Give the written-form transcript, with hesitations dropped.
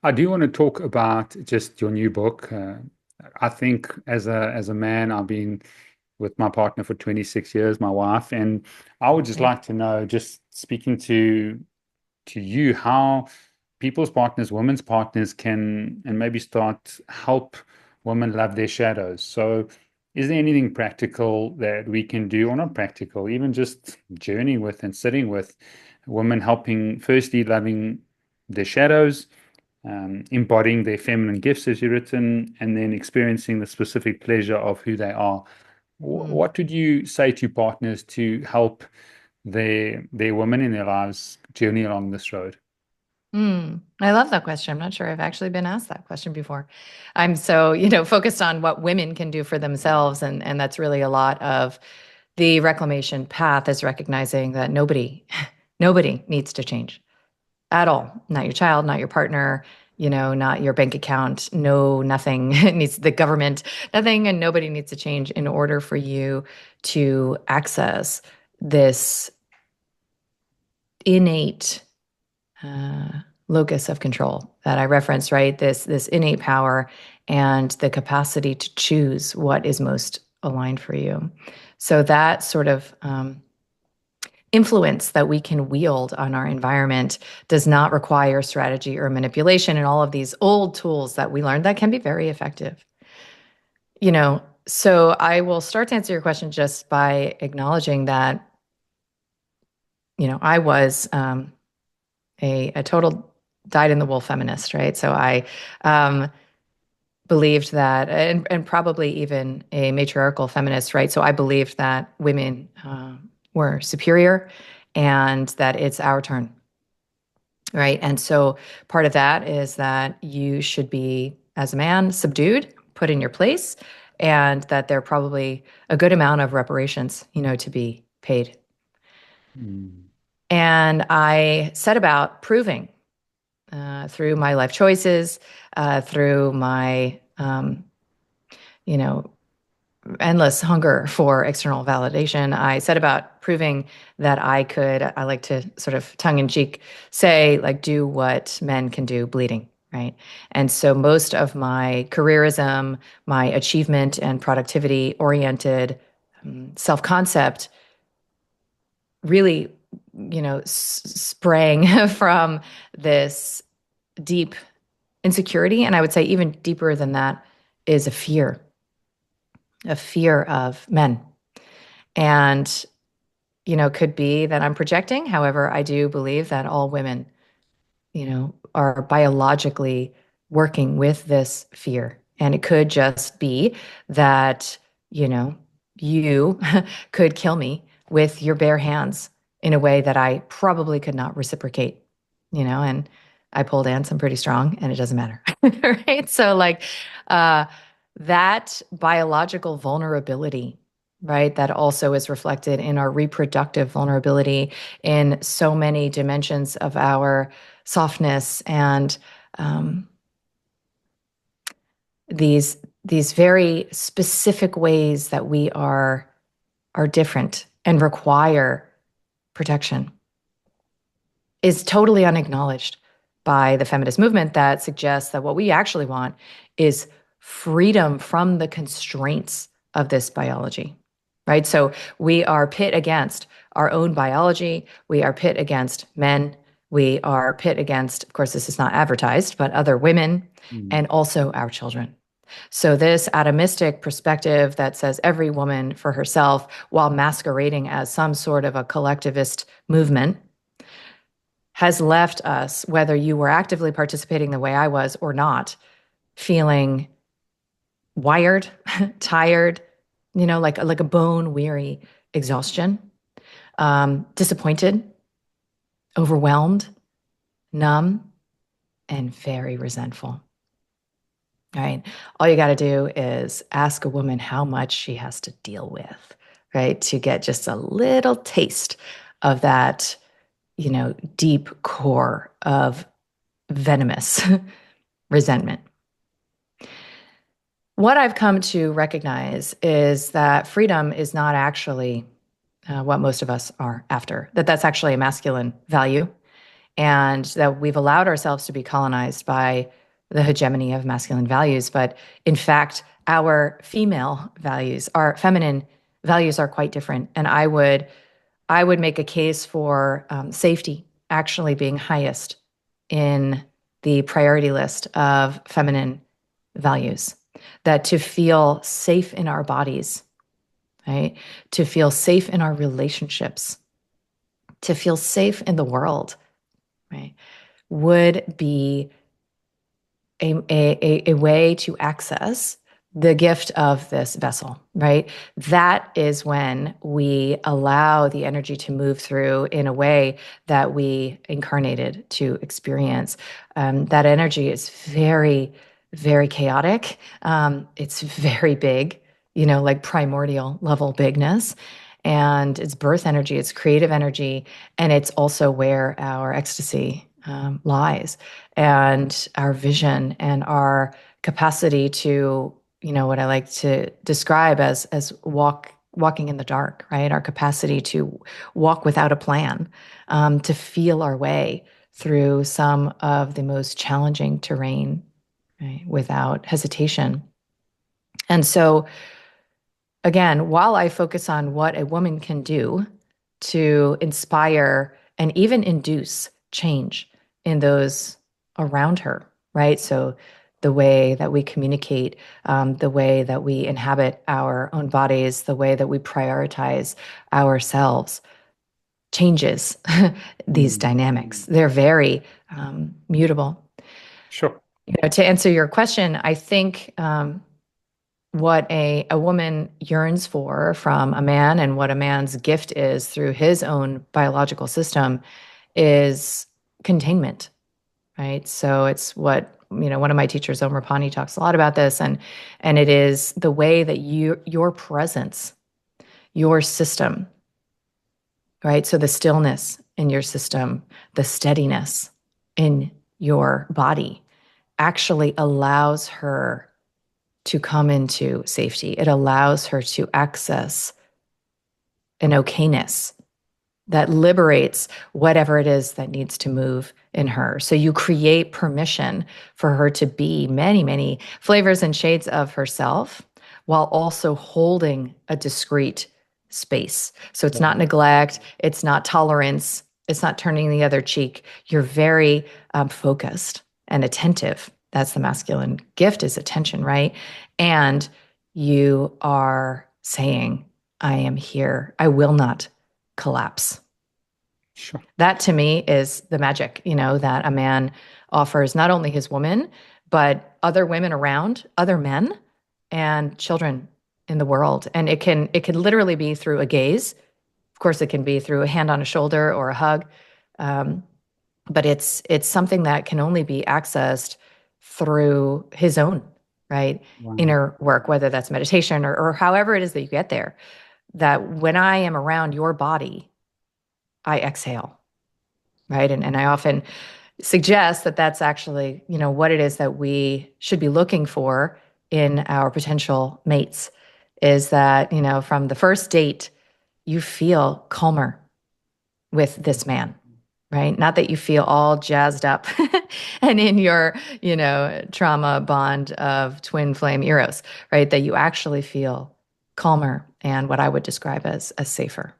I do want to talk about just your new book. I think as a man, I've been with my partner for 26 years, my wife, and I would just Right. like to know, just speaking to you, how people's partners, women's partners can and maybe start help women love their shadows. So, is there anything practical that we can do, or not practical, even just journeying with and sitting with women, helping firstly loving their shadows, embodying their feminine gifts, as you've written, and then experiencing the specific pleasure of who they are. Mm. What would you say to partners to help their women in their lives journey along this road? I love that question. I'm not sure I've actually been asked that question before. I'm so, focused on what women can do for themselves. And that's really a lot of the reclamation path is recognizing that nobody needs to change at all. Not your child, not your partner, not your bank account. No, nothing needs the government, nothing and nobody needs to change in order for you to access this innate uh, locus of control that I referenced, right? This innate power and the capacity to choose what is most aligned for you. So that sort of influence that we can wield on our environment does not require strategy or manipulation and all of these old tools that we learned that can be very effective. So I will start to answer your question just by acknowledging that, I was a total dyed in the wool feminist, right? So I um, believed that, and probably even a matriarchal feminist, right? So I believed that women were superior and that it's our turn, right? And so part of that is that you should be, as a man, subdued, put in your place, and that there are probably a good amount of reparations, to be paid. Mm. And I set about proving through my life choices, through my, you know, endless hunger for external validation. I set about proving that I like to sort of tongue in cheek say, like, do what men can do bleeding. Right. And so most of my careerism, my achievement and productivity oriented self concept really, sprang from this deep insecurity. And I would say even deeper than that is a fear of men. And, could be that I'm projecting. However, I do believe that all women, are biologically working with this fear. And it could just be that, you know, you could kill me with your bare hands in a way that I probably could not reciprocate, and I pole dance, I'm pretty strong, and it doesn't matter. Right. So, like, uh, that biological vulnerability, right, that also is reflected in our reproductive vulnerability in so many dimensions of our softness and um, these very specific ways that we are different and require protection is totally unacknowledged by the feminist movement that suggests that what we actually want is freedom from the constraints of this biology, right? So we are pit against our own biology. We are pit against men. We are pit against, of course, this is not advertised, but other women Mm. and also our children. So, this atomistic perspective that says every woman for herself, while masquerading as some sort of a collectivist movement, has left us, whether you were actively participating the way I was or not, feeling wired, tired, like a bone weary exhaustion, disappointed, overwhelmed, numb, and very resentful. Right. All you got to do is ask a woman how much she has to deal with, right? To get just a little taste of that, deep core of venomous resentment. What I've come to recognize is that freedom is not actually what most of us are after, that that's actually a masculine value. and that we've allowed ourselves to be colonized by the hegemony of masculine values. But in fact, our female values, our feminine values are quite different. And I would make a case for safety actually being highest in the priority list of feminine values. That to feel safe in our bodies, right? To feel safe in our relationships, to feel safe in the world, right? Would be a way to access the gift of this vessel, right? That is when we allow the energy to move through in a way that we incarnated to experience. That energy is very, very chaotic. It's very big, like primordial level bigness. And it's birth energy, it's creative energy, and it's also where our ecstasy lies, and our vision and our capacity to, what I like to describe as walking in the dark, right? Our capacity to walk without a plan, to feel our way through some of the most challenging terrain, right? Without hesitation. And so, again, while I focus on what a woman can do to inspire and even induce change in those around her, right? So, the way that we communicate, the way that we inhabit our own bodies, the way that we prioritize ourselves changes these Mm. dynamics. They're very mutable. Sure. To answer your question, I think what a woman yearns for from a man and what a man's gift is through his own biological system is containment, right? So it's what, one of my teachers, Omar Pani, talks a lot about this, and it is the way that your presence, your system, right? So the stillness in your system, the steadiness in your body actually allows her to come into safety. It allows her to access an okayness that liberates whatever it is that needs to move in her. So you create permission for her to be many, many flavors and shades of herself while also holding a discrete space. So it's not Wow. neglect, it's not tolerance, it's not turning the other cheek. You're very focused and attentive. That's the masculine gift, is attention, right? And you are saying, I am here. I will not collapse. Sure. That to me is the magic, that a man offers not only his woman, but other women around, other men, and children in the world. And it can literally be through a gaze. Of course, it can be through a hand on a shoulder or a hug. Um, but it's something that can only be accessed through his own, right, Wow. inner work, whether that's meditation or however it is that you get there. That when I am around your body, I exhale, right? And I often suggest that that's actually, what it is that we should be looking for in our potential mates, is that, from the first date, you feel calmer with this man, right? Not that you feel all jazzed up and in your, trauma bond of twin flame eros, right? That you actually feel calmer and what I would describe as safer.